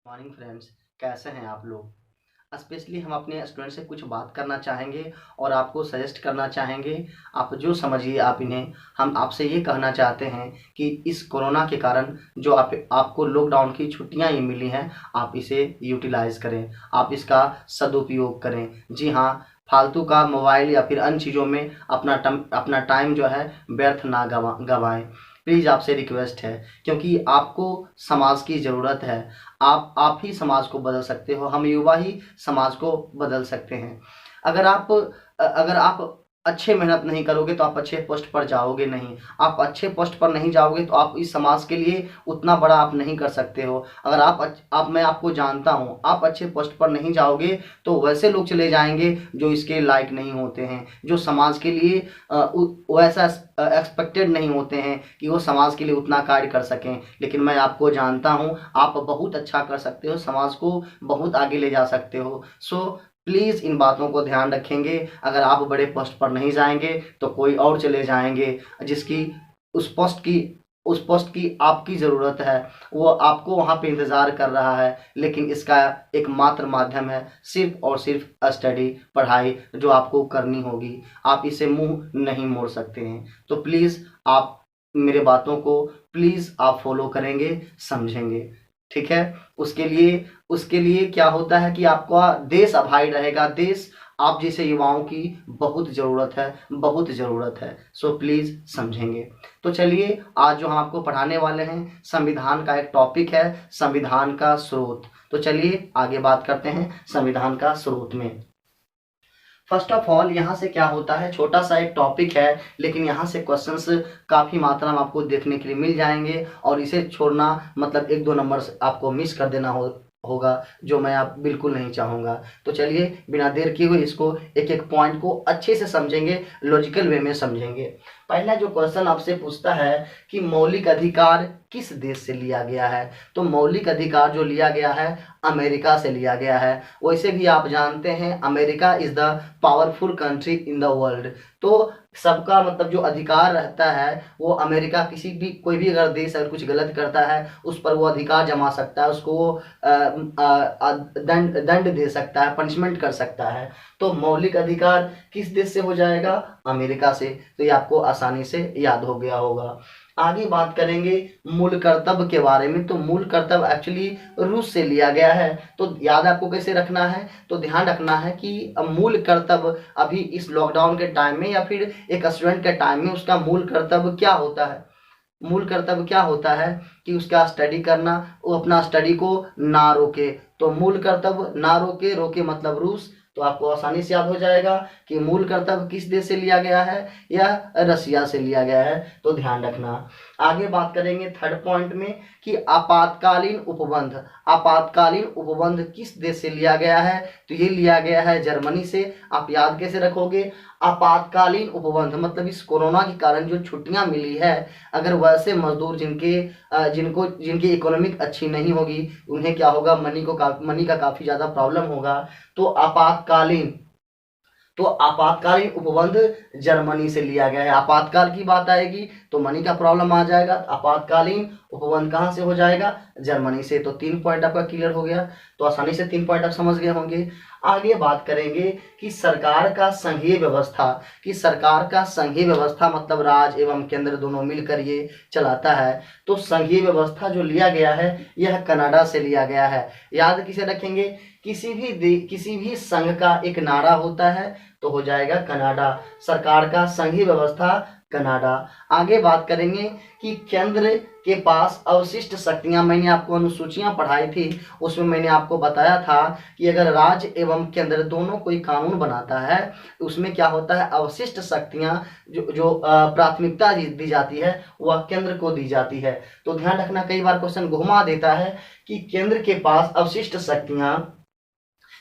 Morning friends, कैसे हैं आप लोग। स्पेशली हम अपने स्टूडेंट से कुछ बात करना चाहेंगे और आपको सजेस्ट करना चाहेंगे। आप जो समझिए आप इन्हें। हम आपसे ये कहना चाहते हैं कि इस कोरोना के कारण जो आपको लॉकडाउन की छुट्टियां ये मिली हैं, आप इसे यूटिलाइज करें, आप इसका सदुपयोग करें। जी हाँ, फालतू का मोबाइल या फिर अन्य चीज़ों में अपना टाइम जो है व्यर्थ ना गवाएं। प्लीज़ आपसे रिक्वेस्ट है, क्योंकि आपको समाज की ज़रूरत है। आप ही समाज को बदल सकते हो, हम युवा ही समाज को बदल सकते हैं। अगर आप अच्छे मेहनत नहीं करोगे तो आप अच्छे पोस्ट पर जाओगे नहीं। आप अच्छे पोस्ट पर नहीं जाओगे तो आप इस समाज के लिए उतना बड़ा आप नहीं कर सकते हो। अगर आप मैं आपको जानता हूँ, आप अच्छे पोस्ट पर नहीं जाओगे तो वैसे लोग चले जाएंगे जो इसके लायक नहीं होते हैं, जो समाज के लिए वैसा एक्सपेक्टेड नहीं होते हैं कि वो समाज के लिए उतना कार्य कर सकें। लेकिन मैं आपको जानता हूँ, आप बहुत अच्छा कर सकते हो, समाज को बहुत आगे ले जा सकते हो। सो प्लीज़ इन बातों को ध्यान रखेंगे। अगर आप बड़े पोस्ट पर नहीं जाएंगे तो कोई और चले जाएंगे जिसकी उस पोस्ट की आपकी ज़रूरत है। वो आपको वहाँ पे इंतज़ार कर रहा है, लेकिन इसका एकमात्र माध्यम है सिर्फ और सिर्फ स्टडी, पढ़ाई जो आपको करनी होगी। आप इसे मुंह नहीं मोड़ सकते हैं। तो प्लीज़ आप मेरे बातों को प्लीज़ आप फॉलो करेंगे, समझेंगे, ठीक है। उसके लिए क्या होता है कि आपका देश अभाई रहेगा। देश आप जैसे युवाओं की बहुत ज़रूरत है, बहुत ज़रूरत है। सो प्लीज़ समझेंगे। तो चलिए, आज जो हम आपको पढ़ाने वाले हैं, संविधान का एक टॉपिक है, संविधान का स्रोत। तो चलिए आगे बात करते हैं संविधान का स्रोत में। फर्स्ट ऑफ ऑल यहाँ से क्या होता है, छोटा सा एक टॉपिक है, लेकिन यहाँ से क्वेश्चंस काफ़ी मात्रा में आपको देखने के लिए मिल जाएंगे। और इसे छोड़ना मतलब 1-2 नंबर आपको मिस कर देना होगा, जो मैं आप बिल्कुल नहीं चाहूँगा। तो चलिए बिना देर किए हुए इसको एक एक पॉइंट को अच्छे से समझेंगे, लॉजिकल वे में समझेंगे। पहला जो क्वेश्चन आपसे पूछता है कि मौलिक अधिकार किस देश से लिया गया है, तो मौलिक अधिकार जो लिया गया है अमेरिका से लिया गया है। वैसे भी आप जानते हैं America is the powerful country in the world. तो सबका मतलब जो अधिकार रहता है वो अमेरिका, कोई भी अगर देश अगर कुछ गलत करता है उस पर वो अधिकार जमा सकता है, उसको वो दंड दे सकता है, पनिशमेंट कर सकता है। तो मौलिक अधिकार किस देश से हो जाएगा, अमेरिका से। तो ये आपको आसानी से याद हो गया होगा। आगे बात करेंगे मूल कर्तव्य के बारे में। तो मूल कर्तव्य एक्चुअली रूस से लिया गया है। तो याद आपको कैसे रखना है, तो ध्यान रखना है कि मूल कर्तव्य अभी इस लॉकडाउन के टाइम में या फिर एक स्टूडेंट के टाइम में उसका मूल कर्तव्य क्या होता है। मूल कर्तव्य क्या होता है कि उसका स्टडी करना, वो अपना स्टडी को ना रोके। तो मूल कर्तव्य ना रोके, रोके मतलब रूस। तो आपको आसानी से याद हो जाएगा कि मूल कर्तव्य किस देश से लिया गया है, यह रसिया से लिया गया है। तो ध्यान रखना। आगे बात करेंगे थर्ड पॉइंट में कि आपातकालीन उपबंध। आपातकालीन उपबंध किस देश से लिया गया है, तो ये लिया गया है जर्मनी से। आप याद कैसे रखोगे, आपातकालीन उपबंध मतलब इस कोरोना के कारण जो छुट्टियां मिली है, अगर वैसे मजदूर जिनकी इकोनॉमिक अच्छी नहीं होगी, उन्हें क्या होगा, मनी का काफ़ी ज़्यादा प्रॉब्लम होगा। तो आपातकालीन उपबंध जर्मनी से लिया गया है। आपातकाल की बात आएगी तो मनी का प्रॉब्लम आ जाएगा। आपातकालीन उपबंध कहाँ से हो जाएगा, जर्मनी से। तो 3 पॉइंट आपका क्लियर हो गया। तो आसानी से 3 पॉइंट आप समझ गए होंगे। आगे बात करेंगे कि सरकार का संघीय व्यवस्था मतलब राज्य एवं केंद्र दोनों मिलकर ये चलाता है। तो संघीय व्यवस्था जो लिया गया है यह कनाडा से लिया गया है। याद किसे रखेंगे, किसी भी संघ का एक नारा होता है तो हो जाएगा कनाडा। सरकार का संघीय व्यवस्था कनाडा। आगे बात करेंगे कि केंद्र के पास अवशिष्ट शक्तियां। मैंने आपको अनुसूचियां पढ़ाई थी, उसमें मैंने आपको बताया था कि अगर राज्य एवं केंद्र दोनों कोई कानून बनाता है, उसमें क्या होता है, अवशिष्ट शक्तियां जो प्राथमिकता दी जाती है वह केंद्र को दी जाती है। तो ध्यान रखना, कई बार क्वेश्चन घुमा देता है कि केंद्र के पास अवशिष्ट शक्तियां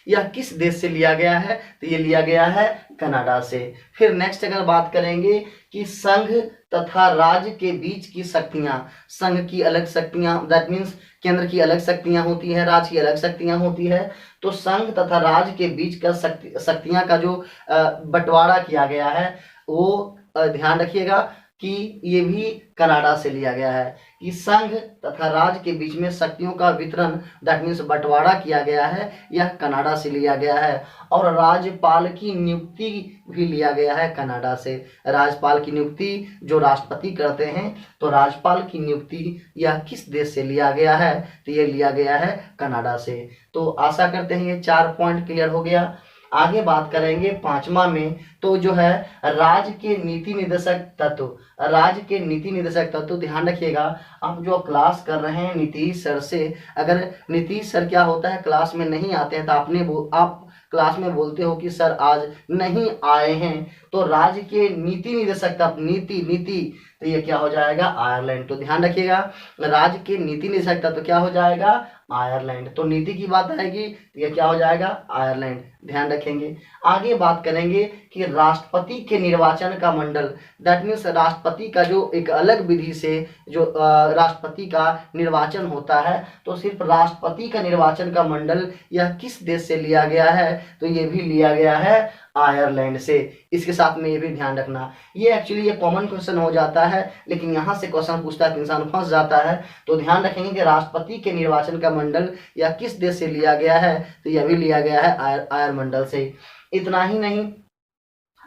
यह किस देश से लिया गया है, तो ये लिया गया है कनाडा से। फिर नेक्स्ट अगर बात करेंगे कि संघ तथा राज्य के बीच की शक्तियां। संघ की अलग शक्तियां, दैट मीन्स केंद्र की अलग शक्तियां होती है, राज्य की अलग शक्तियां होती है। तो संघ तथा राज्य के बीच का शक्तियां का जो बंटवारा किया गया है वो ध्यान रखिएगा, कि ये भी कनाडा से लिया गया है कि संघ तथा राज्य के बीच में शक्तियों का वितरण, दैट मीन्स बंटवारा किया गया है, यह कनाडा से लिया गया है। और राज्यपाल की नियुक्ति भी लिया गया है कनाडा से। राज्यपाल की नियुक्ति जो राष्ट्रपति करते हैं, तो राज्यपाल की नियुक्ति यह किस देश से लिया गया है, तो ये लिया गया है कनाडा से। तो आशा करते हैं ये 4 पॉइंट क्लियर हो गया। आगे बात करेंगे 5वां में, तो जो है राज्य के नीति निर्देशक तत्व। राज्य के नीति निर्देशक तत्व, ध्यान रखिएगा आप जो क्लास कर रहे हैं नीतीश सर से, अगर नीतीश सर क्या होता है क्लास में नहीं आते हैं तो आप क्लास में बोलते हो कि सर आज नहीं आए हैं, तो राज्य के नीति निर्देशक तत्व, नीति तो ये क्या हो जाएगा आयरलैंड। तो ध्यान रखिएगा राज्य के नीति निर्देशक तत्व क्या हो जाएगा आयरलैंड। तो नीति की बात आएगी तो ये क्या हो जाएगा आयरलैंड, ध्यान रखेंगे। आगे बात करेंगे कि राष्ट्रपति के निर्वाचन का मंडल, दैट मीन्स राष्ट्रपति का जो एक अलग विधि से जो राष्ट्रपति का निर्वाचन होता है, तो सिर्फ राष्ट्रपति का निर्वाचन का मंडल यह किस देश से लिया गया है, तो ये भी लिया गया है आयरलैंड से। इसके साथ में ये भी ध्यान रखना, ये एक्चुअली ये कॉमन क्वेश्चन हो जाता है, लेकिन यहाँ से क्वेश्चन पूछता है तो इंसान फंस जाता है। तो ध्यान रखेंगे कि राष्ट्रपति के निर्वाचन का मंडल या किस देश से लिया गया है, तो यह भी लिया गया है आयर मंडल से। इतना ही नहीं,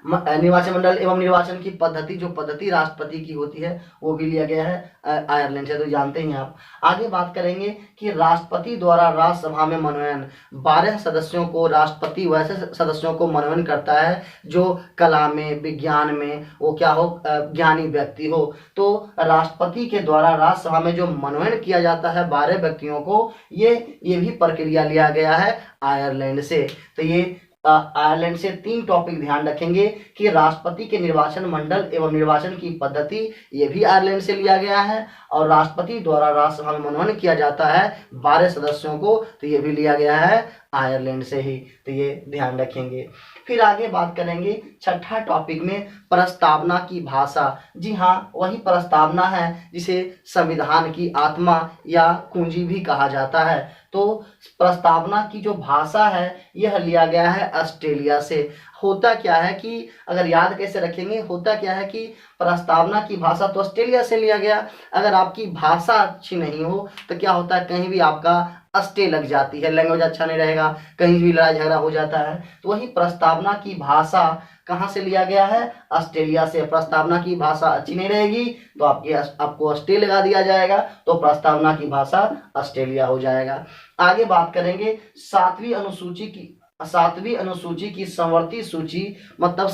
निर्वाचन मंडल एवं निर्वाचन की पद्धति, जो पद्धति राष्ट्रपति की होती है वो भी लिया गया है आयरलैंड से, तो जानते हैं आप। आगे बात करेंगे कि राष्ट्रपति द्वारा राज्यसभा में मनोनयन, 12 सदस्यों को राष्ट्रपति वैसे सदस्यों को मनोनयन करता है जो कला में, विज्ञान में वो क्या हो, ज्ञानी व्यक्ति हो। तो राष्ट्रपति के द्वारा राज्यसभा में जो मनोनयन किया जाता है 12 व्यक्तियों को, ये भी प्रक्रिया लिया गया है आयरलैंड से। तो ये आयरलैंड से 3 टॉपिक ध्यान रखेंगे कि राष्ट्रपति के निर्वाचन मंडल एवं निर्वाचन की पद्धति, ये भी आयरलैंड से लिया गया है, और राष्ट्रपति द्वारा राज्यसभा में मनोनयन किया जाता है 12 सदस्यों को, तो ये भी लिया गया है आयरलैंड से ही, तो ये ध्यान रखेंगे। फिर आगे बात करेंगे 6ठा टॉपिक में प्रस्तावना की भाषा। जी हाँ, वही प्रस्तावना है जिसे संविधान की आत्मा या कुंजी भी कहा जाता है। तो प्रस्तावना की जो भाषा है यह लिया गया है ऑस्ट्रेलिया से। होता क्या है कि अगर याद कैसे रखेंगे, होता क्या है कि प्रस्तावना की भाषा तो ऑस्ट्रेलिया से लिया गया, अगर आपकी भाषा अच्छी नहीं हो तो क्या होता है कहीं भी आपका अस्टे लग जाती है, लैंग्वेज अच्छा नहीं रहेगा, कहीं भी लड़ाई झगड़ा हो जाता है। तो वही प्रस्तावना की भाषा कहाँ से लिया गया है, ऑस्ट्रेलिया से। प्रस्तावना की भाषा अच्छी नहीं रहेगी तो आपको अस्टे लगा दिया जाएगा, तो प्रस्तावना की भाषा ऑस्ट्रेलिया हो जाएगा। आगे बात करेंगे 7वीं अनुसूची की संवर्ती सूची, मतलब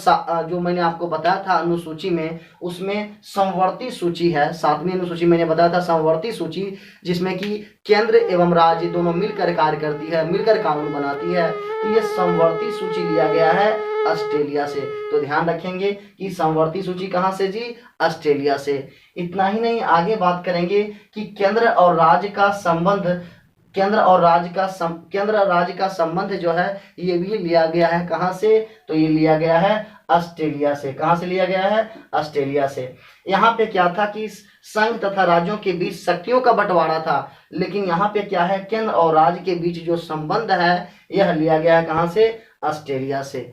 जो मैंने आपको बताया था अनुसूची में, उसमें संवर्ती सूची है। 7वीं अनुसूची मैंने बताया था संवर्ती सूची, जिसमें कि केंद्र एवं राज्य दोनों मिलकर कार्य करती है, मिलकर कानून बनाती है। तो ये संवर्ती सूची लिया गया है ऑस्ट्रेलिया से। तो ध्यान रखेंगे कि संवर्ती सूची कहाँ से जी, ऑस्ट्रेलिया से। इतना ही नहीं, आगे बात करेंगे कि केंद्र और राज्य का संबंध जो है ये भी लिया गया है कहाँ से, तो ये लिया गया है ऑस्ट्रेलिया से। कहाँ से लिया गया है, ऑस्ट्रेलिया से। यहाँ पे क्या था कि संघ तथा राज्यों के बीच शक्तियों का बंटवारा था, लेकिन यहाँ पे क्या है, केंद्र और राज्य के बीच जो संबंध है यह लिया गया है कहाँ से, ऑस्ट्रेलिया से।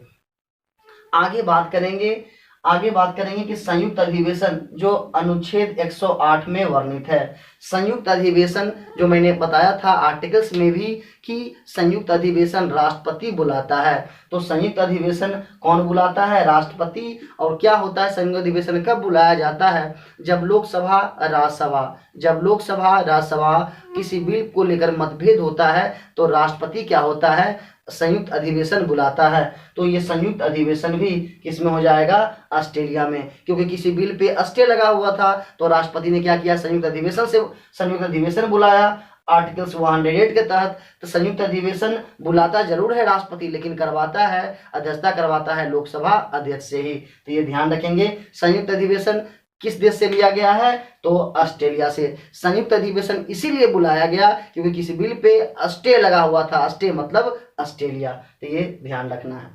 आगे बात करेंगे कि संयुक्त अधिवेशन जो अनुच्छेद 108 में वर्णित है। संयुक्त अधिवेशन जो मैंने बताया था आर्टिकल्स में भी कि संयुक्त अधिवेशन राष्ट्रपति बुलाता है। तो संयुक्त अधिवेशन कौन बुलाता है, राष्ट्रपति। और क्या होता है संयुक्त अधिवेशन कब बुलाया जाता है, जब लोकसभा राज्यसभा किसी बिल को लेकर मतभेद होता है तो राष्ट्रपति क्या होता है, संयुक्त अधिवेशन बुलाता है। तो ये संयुक्त अधिवेशन भी किसमें हो जाएगा, ऑस्ट्रेलिया में, क्योंकि किसी बिल पे अस्टे लगा हुआ था तो राष्ट्रपति ने क्या किया, संयुक्त अधिवेशन बुलाया आर्टिकल्स 108 के तहत। तो संयुक्त अधिवेशन बुलाता जरूर है राष्ट्रपति, लेकिन करवाता है, अध्यक्षता करवाता है लोकसभा अध्यक्ष से ही। तो ये ध्यान रखेंगे, संयुक्त अधिवेशन किस देश से लिया गया है, तो ऑस्ट्रेलिया से। संयुक्त अधिवेशन इसीलिए बुलाया गया क्योंकि किसी बिल पे अस्टे लगा हुआ था, अस्टे मतलब ऑस्ट्रेलिया। तो ये ध्यान रखना है।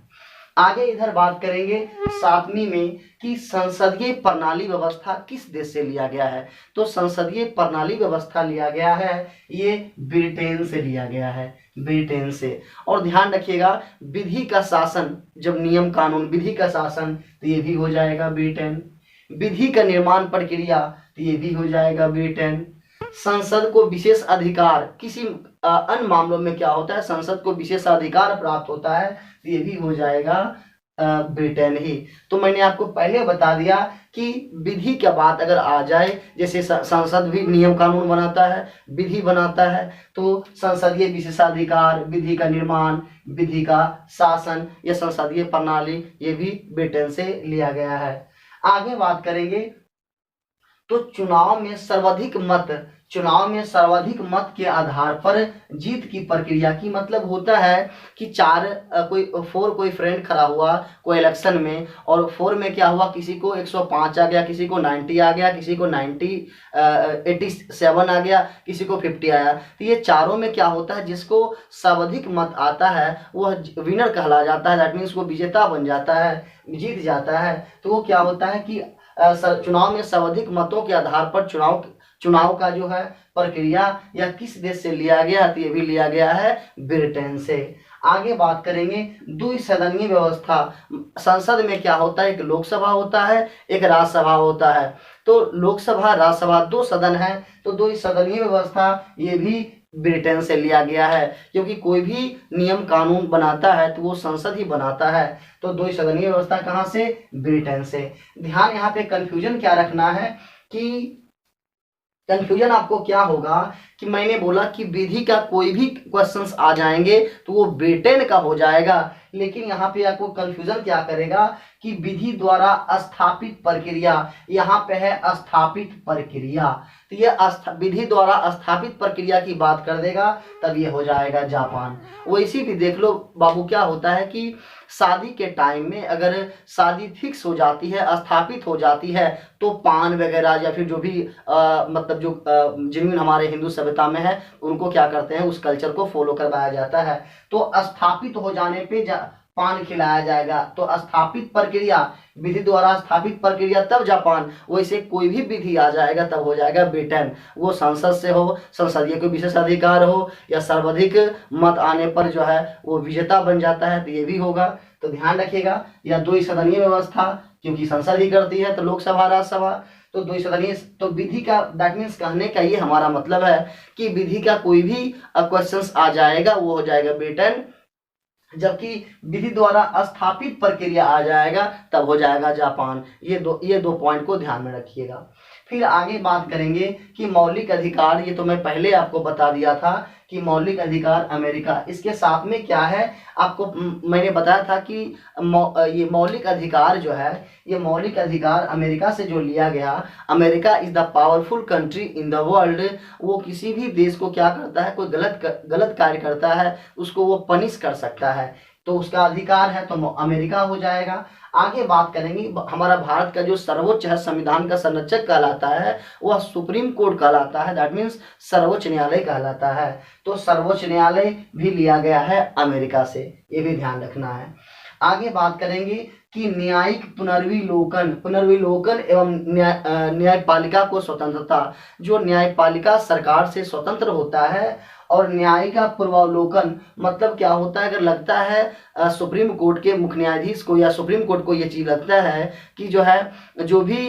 आगे इधर बात करेंगे 7वीं में कि संसदीय प्रणाली व्यवस्था किस देश से लिया गया है। तो संसदीय प्रणाली व्यवस्था लिया गया है, ये ब्रिटेन से लिया गया है, ब्रिटेन से। और ध्यान रखिएगा विधि का शासन, जब नियम कानून विधि का शासन, तो ये भी हो जाएगा ब्रिटेन। विधि का निर्माण प्रक्रिया, तो ये भी हो जाएगा ब्रिटेन। संसद को विशेष अधिकार, किसी अन्य मामलों में क्या होता है, संसद को विशेष अधिकार प्राप्त होता है, तो ये भी हो जाएगा ब्रिटेन ही। तो मैंने आपको पहले बता दिया कि विधि के बात अगर आ जाए, जैसे संसद भी नियम कानून बनाता है, विधि बनाता है, तो संसदीय विशेषाधिकार, विधि का निर्माण, विधि का शासन, या संसदीय प्रणाली, ये भी ब्रिटेन से लिया गया है। आगे बात करेंगे तो चुनाव में सर्वाधिक मत के आधार पर जीत की प्रक्रिया की मतलब होता है कि कोई फ्रेंड खड़ा हुआ कोई इलेक्शन में, और 4 में क्या हुआ, किसी को 105 आ गया, किसी को 90 आ गया, किसी को 87 आ गया, किसी को 50 आया। तो ये चारों में क्या होता है, जिसको सर्वाधिक मत आता है वह विनर कहला जाता है, दैट मीन्स वो विजेता बन जाता है, जीत जाता है। तो वो क्या होता है कि चुनाव में सर्वाधिक मतों के आधार पर चुनाव का जो है प्रक्रिया या किस देश से लिया गया, तो ये भी लिया गया है ब्रिटेन से। आगे बात करेंगे द्विसदनीय व्यवस्था। संसद में क्या होता है, एक लोकसभा होता है, एक राज्यसभा होता है। तो लोकसभा राज्यसभा 2 सदन है, तो द्विसदनीय व्यवस्था ये भी ब्रिटेन से लिया गया है, क्योंकि कोई भी नियम कानून बनाता है तो वो संसद ही बनाता है। तो द्विसदनीय व्यवस्था कहाँ से, ब्रिटेन से। ध्यान यहाँ पे कंफ्यूजन क्या रखना है कि कंफ्यूजन आपको क्या होगा कि मैंने बोला कि विधि का कोई भी क्वेश्चंस आ जाएंगे तो वो ब्रिटेन का हो जाएगा, लेकिन यहाँ पे आपको कंफ्यूजन क्या करेगा कि विधि द्वारा स्थापित प्रक्रिया, यहाँ पे है स्थापित प्रक्रिया, तो ये विधि द्वारा स्थापित प्रक्रिया की बात कर देगा, तब ये हो जाएगा जापान। वैसे भी देख लो बाबू, क्या होता है कि शादी के टाइम में अगर शादी फिक्स हो जाती है, स्थापित हो जाती है, तो पान वगैरह या फिर जो भी मतलब जो जिनमें हमारे हिंदू सभ्यता में है, उनको क्या करते हैं, उस कल्चर को फॉलो करवाया जाता है। तो स्थापित हो जाने पे पान खिलाया जाएगा। तो स्थापित प्रक्रिया, विधि द्वारा स्थापित प्रक्रिया, तब जापान। वैसे कोई भी विधि आ जाएगा तब हो जाएगा ब्रिटेन। वो संसद से हो, संसदीय कोई विशेष अधिकार हो, या सर्वाधिक मत आने पर जो है वो विजेता बन जाता है, तो ये भी होगा। तो ध्यान रखिएगा, या द्विसदनीय व्यवस्था क्योंकि संसद ही करती है, तो लोकसभा राज्यसभा, तो द्विसदनीय। तो विधि का दैट मीन्स कहने का ये हमारा मतलब है कि विधि का कोई भी क्वेश्चंस आ जाएगा वो हो जाएगा ब्रिटेन, जबकि विधि द्वारा स्थापित प्रक्रिया आ जाएगा तब हो जाएगा जापान। ये दो पॉइंट को ध्यान में रखिएगा। फिर आगे बात करेंगे कि मौलिक अधिकार, ये तो मैं पहले आपको बता दिया था कि मौलिक अधिकार अमेरिका, इसके साथ में क्या है आपको मैंने बताया था कि ये मौलिक अधिकार जो है, ये मौलिक अधिकार अमेरिका से जो लिया गया। America is the powerful country in the world. वो किसी भी देश को क्या करता है, कोई गलत कार्य करता है उसको वो पनिश कर सकता है, तो उसका अधिकार है, तो अमेरिका हो जाएगा। आगे बात करेंगे हमारा भारत का जो सर्वोच्च है, संविधान का संरक्षक कहलाता है, वह सुप्रीम कोर्ट कहलाता है, दैट मीन्स सर्वोच्च न्यायालय कहलाता है। तो सर्वोच्च न्यायालय भी लिया गया है अमेरिका से, ये भी ध्यान रखना है। आगे बात करेंगे कि न्यायिक पुनर्विलोकन एवं न्यायपालिका को स्वतंत्रता। जो न्यायपालिका सरकार से स्वतंत्र होता है, और न्याय का पूर्वावलोकन मतलब क्या होता है, अगर लगता है सुप्रीम कोर्ट के मुख्य न्यायाधीश को या सुप्रीम कोर्ट को ये चीज लगता है कि जो है जो भी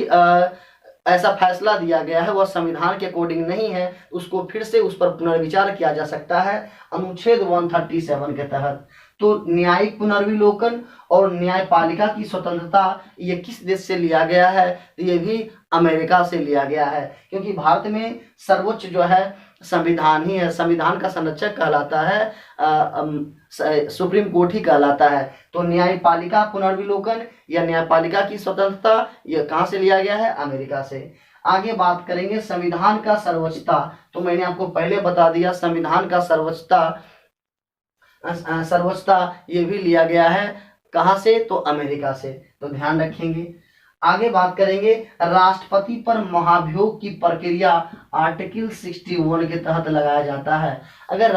ऐसा फैसला दिया गया है वह संविधान के अकॉर्डिंग नहीं है, उसको फिर से उस पर पुनर्विचार किया जा सकता है अनुच्छेद 137 के तहत। तो न्यायिक पुनर्विलोकन और न्यायपालिका की स्वतंत्रता ये किस देश से लिया गया है, तो ये भी अमेरिका से लिया गया है, क्योंकि भारत में सर्वोच्च जो है संविधान ही है, संविधान का संरक्षक कहलाता है सुप्रीम कोर्ट ही कहलाता है। तो न्यायपालिका पुनर्विलोकन या न्यायपालिका की स्वतंत्रता ये कहाँ से लिया गया है, अमेरिका से। आगे बात करेंगे संविधान का सर्वोच्चता। तो मैंने आपको पहले बता दिया संविधान का सर्वोच्चता ये भी लिया गया है कहाँ से, तो अमेरिका से, तो ध्यान रखेंगे। आगे बात करेंगे राष्ट्रपति पर महाभियोग की प्रक्रिया आर्टिकल 61 के तहत लगाया जाता है। अगर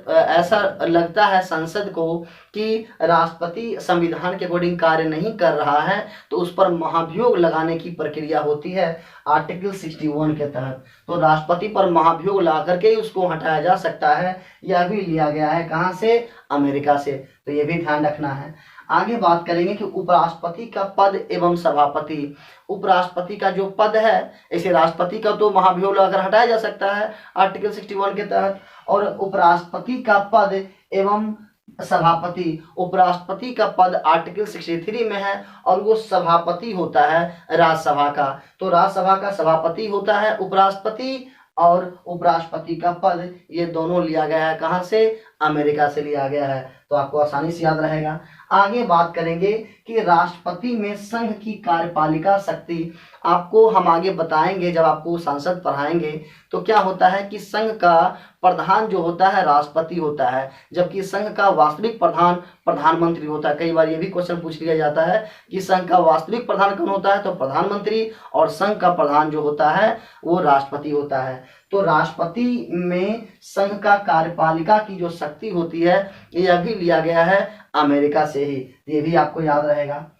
ऐसा लगता है संसद को कि राष्ट्रपति संविधान के अकॉर्डिंग कार्य नहीं कर रहा है, तो उस पर महाभियोग लगाने की प्रक्रिया होती है आर्टिकल 61 के तहत। तो राष्ट्रपति पर महाभियोग ला करके उसको हटाया जा सकता है, यह भी लिया गया है कहाँ से, अमेरिका से, तो ये भी ध्यान रखना है। आगे बात करेंगे कि उपराष्ट्रपति का पद एवं सभापति। उपराष्ट्रपति का जो पद है, ऐसे राष्ट्रपति का तो महाभियोग अगर हटाया जा सकता है आर्टिकल 61 के तहत, और उपराष्ट्रपति का पद एवं सभापति, उपराष्ट्रपति का पद आर्टिकल 63 में है और वो सभापति होता है राज्यसभा का। तो राज्यसभा का सभापति होता है उपराष्ट्रपति, और उपराष्ट्रपति का पद ये दोनों लिया गया है कहाँ से, अमेरिका से लिया गया है। तो आपको आसानी से याद रहेगा। आगे बात करेंगे कि राष्ट्रपति में संघ की कार्यपालिका शक्ति। आपको हम आगे बताएंगे जब आपको संसद पढ़ाएंगे तो क्या होता है कि संघ का प्रधान जो होता है राष्ट्रपति होता है, जबकि संघ का वास्तविक प्रधान प्रधानमंत्री होता है। कई बार ये भी क्वेश्चन पूछ लिया जाता है कि संघ का वास्तविक प्रधान कौन होता है, तो प्रधानमंत्री, और संघ का प्रधान जो होता है वो राष्ट्रपति होता है। तो राष्ट्रपति में संघ का कार्यपालिका की जो शक्ति होती है यह भी लिया गया है अमेरिका से ही, ये भी आपको याद रहेगा।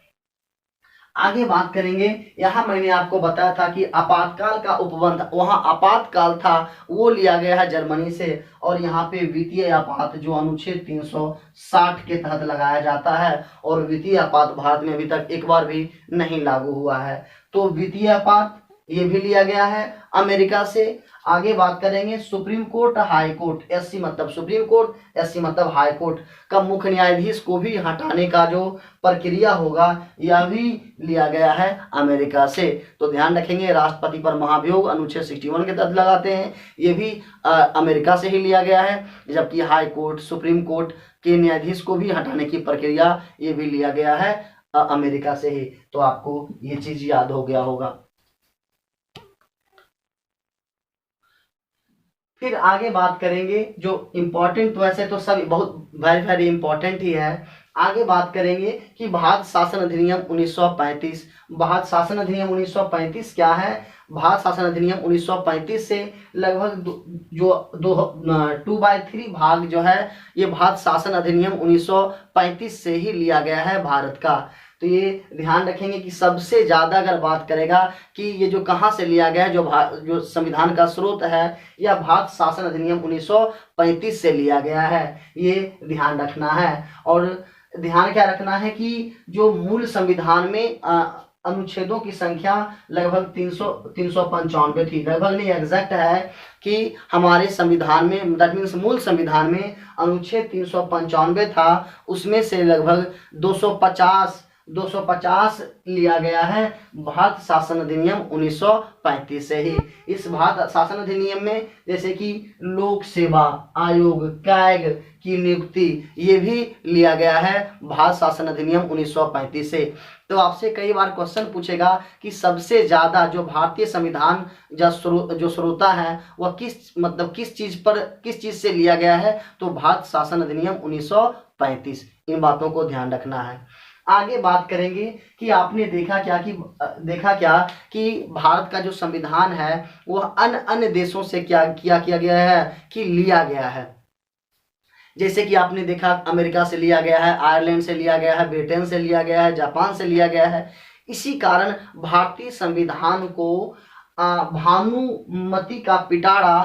आगे बात करेंगे, यहाँ मैंने आपको बताया था कि आपातकाल का उपबंध, वहाँ आपातकाल था वो लिया गया है जर्मनी से, और यहाँ पे वित्तीय आपात जो अनुच्छेद 360 के तहत लगाया जाता है, और वित्तीय आपात भारत में अभी तक एक बार भी नहीं लागू हुआ है। तो वित्तीय आपात ये भी लिया गया है अमेरिका से। आगे बात करेंगे supreme court high court, SC मतलब सुप्रीम कोर्ट, एससी मतलब हाई कोर्ट का मुख्य न्यायाधीश को भी हटाने का जो प्रक्रिया होगा यह भी लिया गया है अमेरिका से। तो ध्यान रखेंगे राष्ट्रपति पर महाभियोग अनुच्छेद 61 के तहत लगाते हैं, ये भी अमेरिका से ही लिया गया है, जबकि हाई कोर्ट सुप्रीम कोर्ट के न्यायाधीश को भी हटाने की प्रक्रिया ये भी लिया गया है अमेरिका से ही। तो आपको ये चीज याद हो गया होगा। फिर आगे बात करेंगे जो इम्पोर्टेंट, वैसे तो सब बहुत वेरी इम्पोर्टेंट ही है। आगे बात करेंगे कि भारत शासन अधिनियम 1935। भारत शासन अधिनियम 1935 क्या है? भारत शासन अधिनियम 1935 से लगभग 2/3 भाग जो है ये भारत शासन अधिनियम 1935 से ही लिया गया है भारत का। तो ये ध्यान रखेंगे कि सबसे ज्यादा अगर बात करेगा कि ये जो कहाँ से लिया गया है, जो संविधान का स्रोत है यह भारत शासन अधिनियम 1935 से लिया गया है, ये ध्यान रखना है। और ध्यान क्या रखना है कि जो मूल संविधान में अनुच्छेदों की संख्या लगभग 395 थी, लगभग नहीं एग्जैक्ट है कि हमारे संविधान में, दैट मीन्स मूल संविधान में अनुच्छेद 395 था, उसमें से लगभग 250 लिया गया है भारत शासन अधिनियम 1935 से ही। इस भारत शासन अधिनियम में जैसे कि लोक सेवा आयोग कैग की नियुक्ति ये भी लिया गया है भारत शासन अधिनियम 1935 से। तो आपसे कई बार क्वेश्चन पूछेगा कि सबसे ज्यादा जो भारतीय संविधान जो श्रोता है वह किस चीज से लिया गया है, तो भारत शासन अधिनियम 1935। इन बातों को ध्यान रखना है। आगे बात करेंगे कि आपने देखा क्या कि भारत का जो संविधान है वह अन्य देशों से क्या किया गया है कि लिया गया है। जैसे कि आपने देखा अमेरिका से लिया गया है, आयरलैंड से लिया गया है, ब्रिटेन से लिया गया है, जापान से लिया गया है। इसी कारण भारतीय संविधान को भानुमति का पिटारा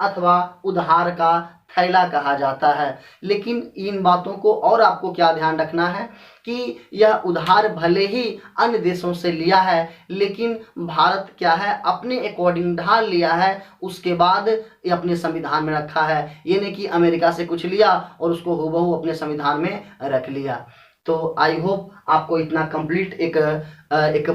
अथवा उधार का थैला कहा जाता है। लेकिन इन बातों को और आपको क्या ध्यान रखना है कि यह उधार भले ही अन्य देशों से लिया है, लेकिन भारत क्या है अपने अकॉर्डिंग ढाल लिया है, उसके बाद ये अपने संविधान में रखा है। ये नहीं कि अमेरिका से कुछ लिया और उसको हूबहू अपने संविधान में रख लिया। तो आई होप आपको इतना कंप्लीट एक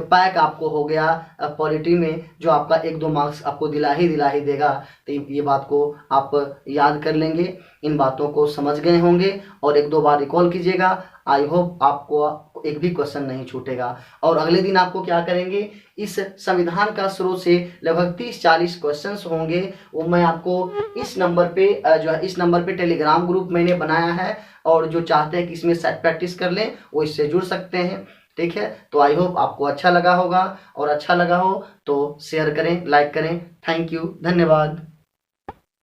पैक आपको हो गया पॉलिटी में, जो आपका 1-2 मार्क्स आपको दिला ही देगा। तो ये बात को आप याद कर लेंगे, इन बातों को समझ गए होंगे और 1-2 बार रिकॉल कीजिएगा। आई होप आपको एक भी क्वेश्चन नहीं छूटेगा। और अगले दिन आपको क्या करेंगे, इस संविधान का स्रोत से लगभग 30-40 क्वेश्चंस होंगे, वो मैं आपको इस नंबर पे टेलीग्राम ग्रुप मैंने बनाया है, और जो चाहते हैं कि इसमें प्रैक्टिस कर लें वो इससे जुड़ सकते हैं। ठीक है, तो आई होप आपको अच्छा लगा होगा, और अच्छा लगा हो तो शेयर करें, लाइक करें। थैंक यू, धन्यवाद।